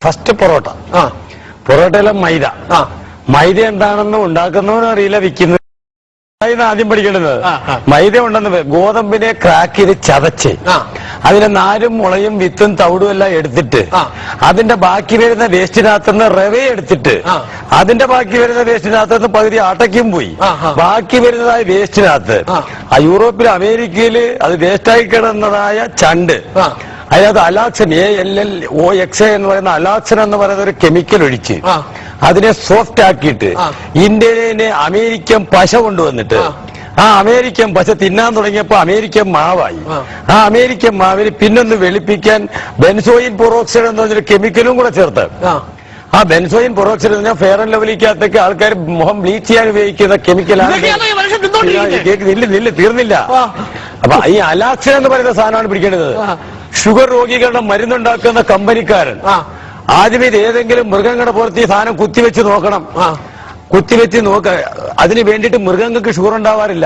First parotta. പൊറോട്ടയിലെ മൈദ. മൈദ എന്താണെന്ന് ഉണ്ടാക്കുന്നവനും അറിയില്ല, വിൽക്കുന്നത് ആദ്യം പഠിക്കേണ്ടത്. മൈദ ഉണ്ടെന്ന് ഗോതമ്പിനെ ക്രാക്ക് ചെയ്ത് ചതച്ച് അതിന്റെ നാരും മുളയും വിത്തും തവിടും എല്ലാം എടുത്തിട്ട് അതിന്റെ ബാക്കി വരുന്ന വേസ്റ്റിനകത്തുനിന്ന് റവ എടുത്തിട്ട് അതിന്റെ ബാക്കി വരുന്ന വേസ്റ്റിനകത്തുനിന്ന് പകുതി ആട്ടയ്ക്കും പോയി ബാക്കി വരുന്നതായ വേസ്റ്റിനകത്ത് യൂറോപ്പിൽ അമേരിക്കയിൽ അത് വേസ്റ്റായി കിടന്നതായ ചണ്ട് അതിനകത്ത് അലാക്സൻ ALLOX എന്ന് പറയുന്ന അലാക്സൻ എന്ന് പറയുന്ന ഒരു കെമിക്കൽ ഒഴിച്ച് അതിനെ സോഫ്റ്റ് ആക്കിയിട്ട് ഇന്ത്യയിലെ അമേരിക്കൻ പശ കൊണ്ടുവന്നിട്ട് ആ അമേരിക്കൻ പശ തിന്നാൻ തുടങ്ങിയപ്പോ അമേരിക്കൻ മാവായി. ആ അമേരിക്കൻ മാവിന് പിന്നൊന്ന് വെളുപ്പിക്കാൻ ബെൻസോയിൻ പെറോക്സൈഡ് എന്ന് പറഞ്ഞൊരു കെമിക്കലും കൂടെ ചേർത്ത് ആ ബെൻസോയിൻ പെറോക്സൈഡ് എന്ന് പറഞ്ഞാൽ ഫെയർ ആൻഡ് ലവ്ലിക്കകത്തേക്ക് ആൾക്കാർ മുഖം ബ്ലീച്ച് ചെയ്യാൻ ഉപയോഗിക്കുന്ന കെമിക്കലാണ്. തീർന്നില്ല. അപ്പൊ ഈ അലാക്സൻ എന്ന് പറയുന്ന സാധനമാണ് പിടിക്കേണ്ടത്. ഷുഗർ രോഗികളുടെ മരുന്നുണ്ടാക്കുന്ന കമ്പനിക്കാരൻ ആദ്യമേ ഏതെങ്കിലും മൃഗങ്ങളുടെ പുറത്ത് ഈ സാധനം കുത്തിവെച്ച് നോക്കണം. കുത്തിവെച്ച് നോക്ക. അതിന് വേണ്ടിയിട്ട് മൃഗങ്ങൾക്ക് ഷുഗർ ഉണ്ടാവാറില്ല.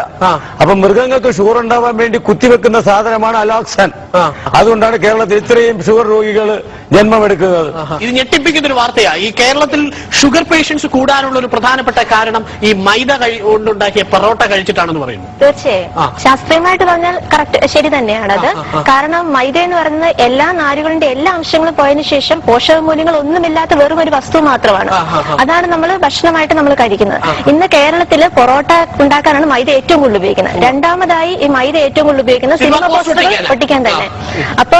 അപ്പൊ മൃഗങ്ങൾക്ക് ഷുഗർ ഉണ്ടാവാൻ വേണ്ടി കുത്തിവെക്കുന്ന സാധനമാണ് അലാക്സൻ. അതുകൊണ്ടാണ് കേരളത്തിൽ ഇത്രയും ഷുഗർ രോഗികൾ ജന്മമെടുക്കുന്നത്. ഇത് ഞെട്ടിപ്പിക്കുന്ന ഒരു വാർത്തയാണ്. ഈ കേരളത്തിൽ ഷുഗർ പേഷ്യൻസ് കൂടാനുള്ള ഒരു പ്രധാനപ്പെട്ട കാരണം ഈ മൈദ കൊണ്ടുണ്ടാക്കിയ പൊറോട്ട കഴിച്ചിട്ടാണെന്ന് പറയുന്നു. തീർച്ചയായും ശാസ്ത്രീയമായിട്ട് പറഞ്ഞാൽ കറക്റ്റ്, ശരി തന്നെയാണത്. കാരണം മൈദ എന്ന് പറയുന്നത് എല്ലാ നാരുകളുടെ എല്ലാ അംശങ്ങളും പോയതിനു ശേഷം പോഷകമൂല്യങ്ങൾ ഒന്നുമില്ലാത്ത വെറും ഒരു വസ്തു മാത്രമാണ്. അതാണ് നമ്മൾ ഭക്ഷണമായിട്ട് നമ്മൾ കഴിക്കുന്നത്. ഇന്ന് കേരളത്തിൽ പൊറോട്ട ഉണ്ടാക്കാനാണ് മൈദ ഏറ്റവും കൂടുതൽ ഉപയോഗിക്കുന്നത്. രണ്ടാമതായി ഈ മൈദ ഏറ്റവും കൂടുതൽ ഉപയോഗിക്കുന്നത് സിനിമ പോസ്റ്ററുകൾ ഒട്ടിക്കാൻ തന്നെ. അപ്പൊ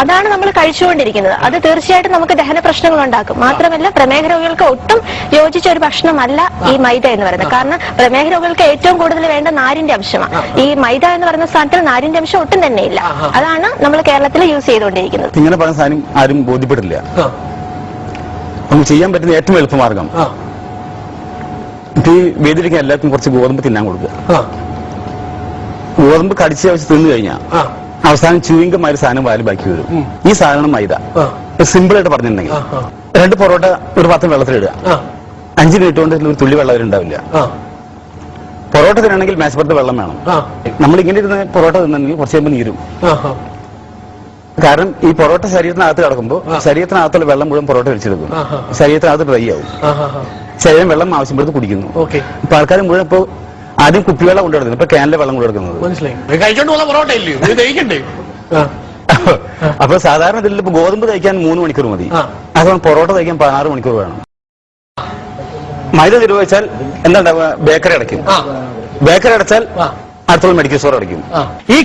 അതാണ് നമ്മൾ കഴിച്ചുകൊണ്ടിരിക്കുന്നത്. അത് തീർച്ചയായിട്ടും നമുക്ക് ദഹന പ്രശ്നങ്ങൾ ഉണ്ടാക്കും. മാത്രമല്ല പ്രമേഹ രോഗികൾക്ക് ഒട്ടും യോജിച്ച ഒരു ഭക്ഷണമല്ല ഈ മൈദ എന്ന് പറയുന്നത്. കാരണം പ്രമേഹ രോഗികൾക്ക് ഏറ്റവും കൂടുതൽ വേണ്ട നാരിന്റെ അംശമാണ്. ഈ മൈദ എന്ന് പറയുന്ന സ്ഥാനത്തിൽ നാരിന്റെ അംശം ഒട്ടും തന്നെ ഇല്ല. അതാണ് നമ്മൾ കേരളത്തിൽ യൂസ് ചെയ്തുകൊണ്ടിരിക്കുന്നത്. ഇങ്ങനെ പറഞ്ഞ സാധനം ആരും ബോധ്യപ്പെടില്ല. നമുക്ക് ചെയ്യാൻ പറ്റുന്ന ഏറ്റവും എളുപ്പമാർഗം ഈ വേദിയിലേക്ക് എല്ലാവർക്കും കുറച്ച് ഗോതമ്പ് തിന്നാൻ കൊടുക്കുക. ഗോതമ്പ് കടിച്ച ആവശ്യം തിന്നു കഴിഞ്ഞാൽ അവസാനം ചൂയിങ്കമായ ഒരു സാധനം വാല് ബാക്കി വരും. ഈ സാധനം മൈദ. സിമ്പിൾ ആയിട്ട് പറഞ്ഞിട്ടുണ്ടെങ്കിൽ 2 പൊറോട്ട ഒരു പാത്രം വെള്ളത്തിലിടുക. 5 മിനിറ്റ് കൊണ്ട് ഒരു തുള്ളി വെള്ളം അവരുണ്ടാവില്ല. പൊറോട്ട തിന്നണമെങ്കിൽ മേശപ്പുറത്ത് വെള്ളം വേണം. നമ്മൾ ഇങ്ങനെ ഇരുന്ന് പൊറോട്ട തിന്നെങ്കിൽ കുറച്ച് കഴിയുമ്പോൾ നീരും. കാരണം ഈ പൊറോട്ട ശരീരത്തിനകത്ത് കിടക്കുമ്പോൾ ശരീരത്തിനകത്തുള്ള വെള്ളം മുഴുവൻ പൊറോട്ട വലിച്ചെടുക്കും. ശരീരത്തിനകത്ത് ഡ്രൈ ആവും. ശരീരം വെള്ളം ആവശ്യപ്പെടുത്ത് കുടിക്കുന്നു. ഇപ്പൊ ആൾക്കാർ മുഴുവൻ ഇപ്പൊ ആദ്യം കുപ്പിവെള്ളം കൊണ്ടുവരുന്നത്, ഇപ്പൊ ക്യാനിലെ വെള്ളം കൊണ്ടുവരുന്നത്. അപ്പൊ സാധാരണ ഇതിൽ ഇപ്പൊ ഗോതമ്പ് തയ്ക്കാൻ 3 മണിക്കൂർ മതി. അതുകൊണ്ട് പൊറോട്ട തയ്ക്കാൻ 16 മണിക്കൂർ വേണം. മൈദ നിരോധിച്ചാൽ എന്താ ബേക്കറി അടയ്ക്കും. ബേക്കറി അടച്ചാൽ അടുത്തുള്ള മെഡിക്കൽ സ്റ്റോർ അടയ്ക്കും. ഈ